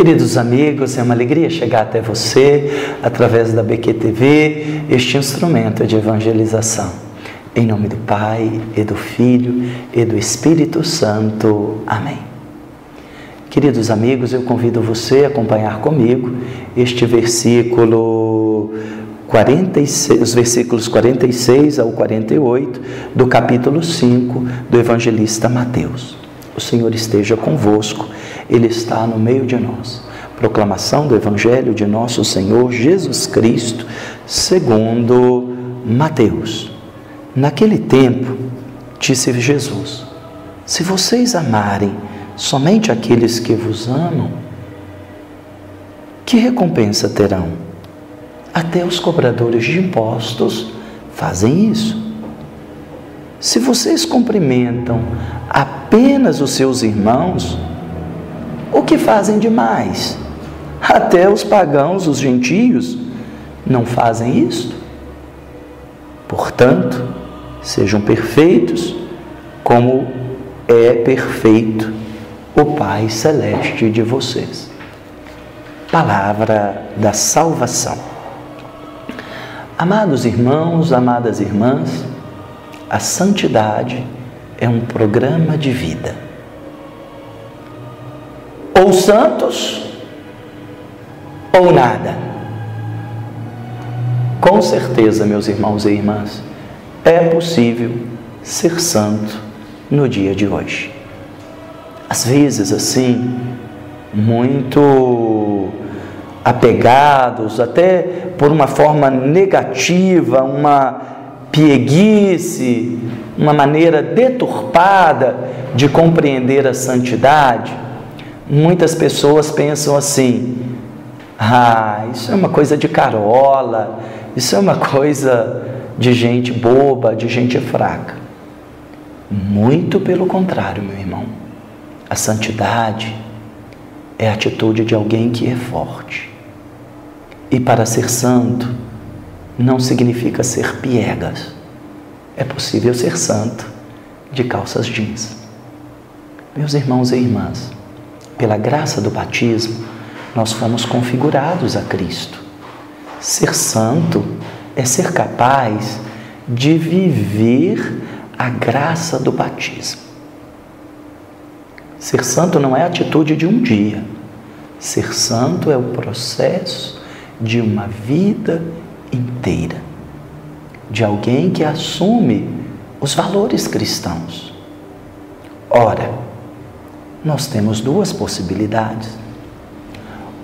Queridos amigos, é uma alegria chegar até você através da BQTV, este instrumento de evangelização. Em nome do Pai, e do Filho, e do Espírito Santo. Amém. Queridos amigos, eu convido você a acompanhar comigo este versículo 46, os versículos 46 ao 48 do capítulo 5 do evangelista Mateus. O Senhor esteja convosco, Ele está no meio de nós. Proclamação do Evangelho de nosso Senhor Jesus Cristo, segundo Mateus. Naquele tempo, disse Jesus: se vocês amarem somente aqueles que vos amam, que recompensa terão? Até os cobradores de impostos fazem isso. Se vocês cumprimentam apenas os seus irmãos, o que fazem demais? Até os pagãos, os gentios, não fazem isto? Portanto, sejam perfeitos, como é perfeito o Pai Celeste de vocês. Palavra da salvação. Amados irmãos, amadas irmãs, a santidade é um programa de vida. Ou santos, ou nada. Com certeza, meus irmãos e irmãs, é possível ser santo no dia de hoje. Às vezes, assim, muito apegados, até por uma forma negativa, uma pieguice, uma maneira deturpada de compreender a santidade, muitas pessoas pensam assim: isso é uma coisa de carola, isso é uma coisa de gente boba, de gente fraca. Muito pelo contrário, meu irmão. A santidade é a atitude de alguém que é forte. E para ser santo, não significa ser piegas. É possível ser santo de calças jeans. Meus irmãos e irmãs, pela graça do batismo, nós fomos configurados a Cristo. Ser santo é ser capaz de viver a graça do batismo. Ser santo não é a atitude de um dia. Ser santo é o processo de uma vida inteira, de alguém que assume os valores cristãos. Ora, nós temos duas possibilidades.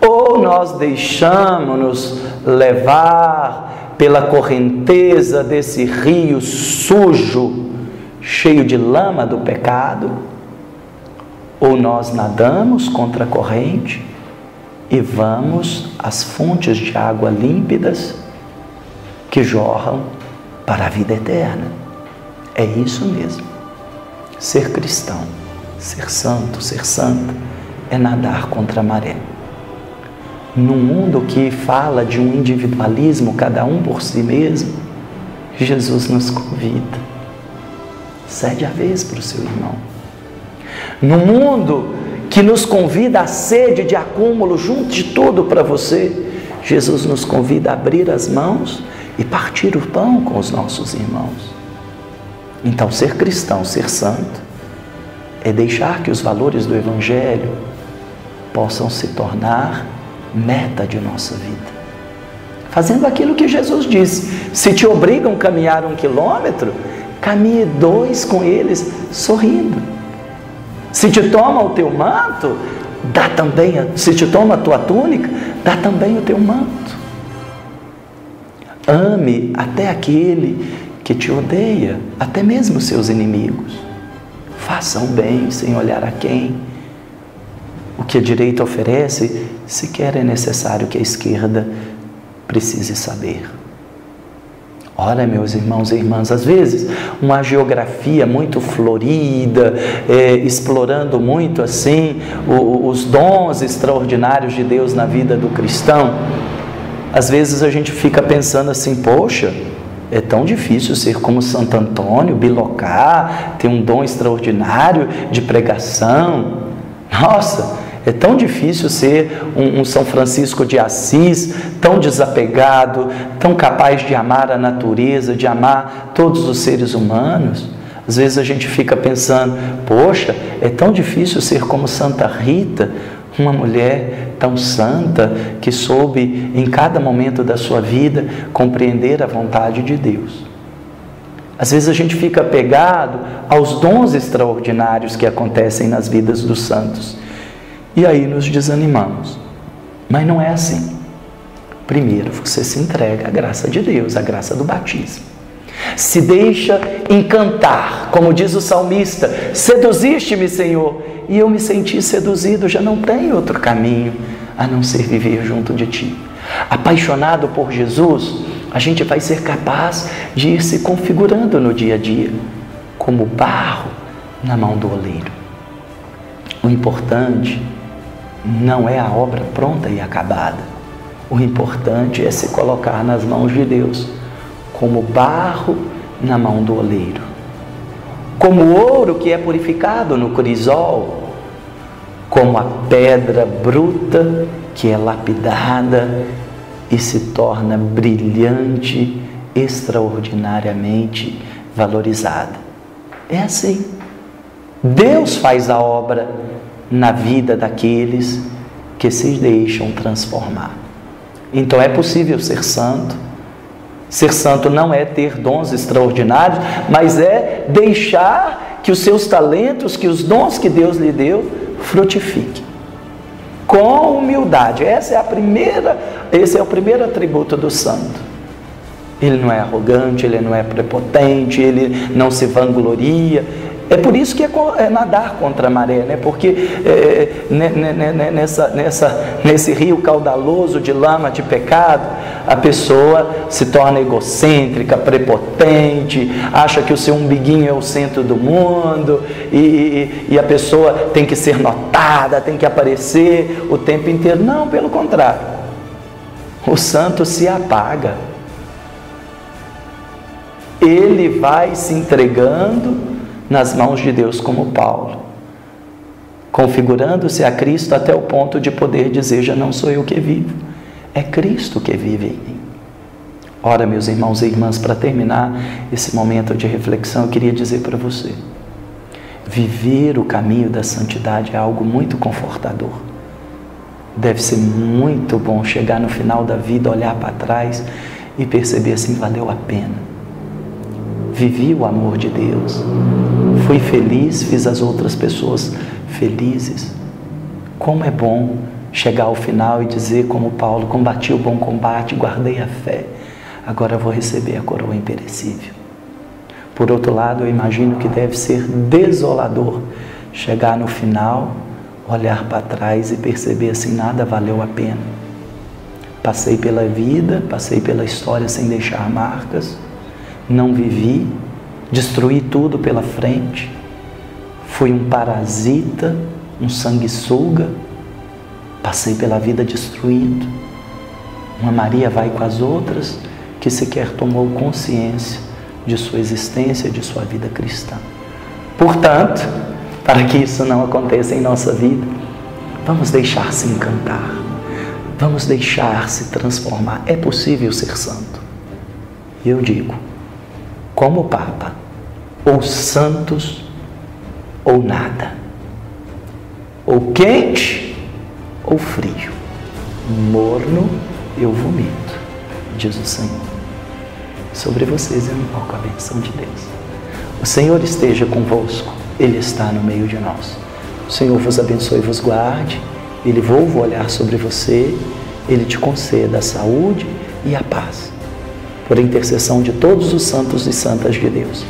Ou nós deixamos-nos levar pela correnteza desse rio sujo, cheio de lama do pecado, ou nós nadamos contra a corrente e vamos às fontes de água límpidas que jorram para a vida eterna. É isso mesmo. Ser cristão, ser santo, ser santa, é nadar contra a maré. Num mundo que fala de um individualismo, cada um por si mesmo, Jesus nos convida: cede a vez para o seu irmão. No mundo que nos convida à sede de acúmulo, junte tudo para você, Jesus nos convida a abrir as mãos e partir o pão com os nossos irmãos. Então, ser cristão, ser santo, é deixar que os valores do Evangelho possam se tornar meta de nossa vida. Fazendo aquilo que Jesus disse: se te obrigam a caminhar 1 quilômetro, caminhe 2 com eles, sorrindo. Se te toma o teu manto, dá também, se te toma a tua túnica, dá também o teu manto. Ame até aquele que te odeia, até mesmo seus inimigos. Faça o bem sem olhar a quem. O que a direita oferece, sequer é necessário que a esquerda precise saber. Ora, meus irmãos e irmãs, às vezes uma geografia muito florida, explorando muito assim os dons extraordinários de Deus na vida do cristão, às vezes a gente fica pensando assim: poxa, é tão difícil ser como Santo Antônio, bilocar, ter um dom extraordinário de pregação. Nossa, É tão difícil ser um São Francisco de Assis, tão desapegado, tão capaz de amar a natureza, de amar todos os seres humanos. Às vezes a gente fica pensando, poxa, é tão difícil ser como Santa Rita, uma mulher tão santa que soube em cada momento da sua vida compreender a vontade de Deus. Às vezes a gente fica apegado aos dons extraordinários que acontecem nas vidas dos santos e aí nos desanimamos. Mas não é assim. Primeiro você se entrega à graça de Deus, à graça do batismo. Se deixa encantar, como diz o salmista, seduziste-me, Senhor, e eu me senti seduzido, já não tem outro caminho a não ser viver junto de Ti. Apaixonado por Jesus, a gente vai ser capaz de ir se configurando no dia a dia, como barro na mão do oleiro. O importante não é a obra pronta e acabada. O importante é se colocar nas mãos de Deus, como barro na mão do oleiro, como ouro que é purificado no crisol, como a pedra bruta que é lapidada e se torna brilhante, extraordinariamente valorizada. É assim. Deus faz a obra na vida daqueles que se deixam transformar. Então é possível ser santo. Ser santo não é ter dons extraordinários, mas é deixar que os seus talentos, que os dons que Deus lhe deu, frutifiquem. Com humildade. Esse é o primeiro atributo do santo. Ele não é arrogante, ele não é prepotente, ele não se vangloria. É por isso que é nadar contra a maré, né? Porque nesse rio caudaloso de lama, de pecado, a pessoa se torna egocêntrica, prepotente, acha que o seu umbiguinho é o centro do mundo e a pessoa tem que ser notada, tem que aparecer o tempo inteiro. Não, pelo contrário. O santo se apaga. Ele vai se entregando nas mãos de Deus, como Paulo, configurando-se a Cristo até o ponto de poder dizer: já não sou eu que vivo, é Cristo que vive em mim. Ora, meus irmãos e irmãs, para terminar esse momento de reflexão, eu queria dizer para você: viver o caminho da santidade é algo muito confortador. Deve ser muito bom chegar no final da vida, olhar para trás e perceber assim: valeu a pena. Vivi o amor de Deus, fui feliz, fiz as outras pessoas felizes. Como é bom chegar ao final e dizer, como Paulo: combati o bom combate, guardei a fé, agora vou receber a coroa imperecível. Por outro lado, eu imagino que deve ser desolador chegar no final, olhar para trás e perceber assim: nada valeu a pena. Passei pela vida, passei pela história sem deixar marcas, não vivi, destruí tudo pela frente, fui um parasita, um sanguessuga, passei pela vida destruindo. Uma Maria vai com as outras que sequer tomou consciência de sua existência, de sua vida cristã. Portanto, para que isso não aconteça em nossa vida, vamos deixar-se encantar, vamos deixar-se transformar. É possível ser santo. E eu digo, como o Papa, ou santos ou nada, ou quente ou frio, morno eu vomito, diz o Senhor. Sobre vocês eu invoco a bênção de Deus. O Senhor esteja convosco, Ele está no meio de nós. O Senhor vos abençoe e vos guarde, Ele volva o olhar sobre você, Ele te conceda a saúde e a paz. Por intercessão de todos os santos e santas de Deus.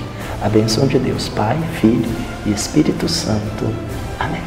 A bênção de Deus, Pai, Filho e Espírito Santo. Amém.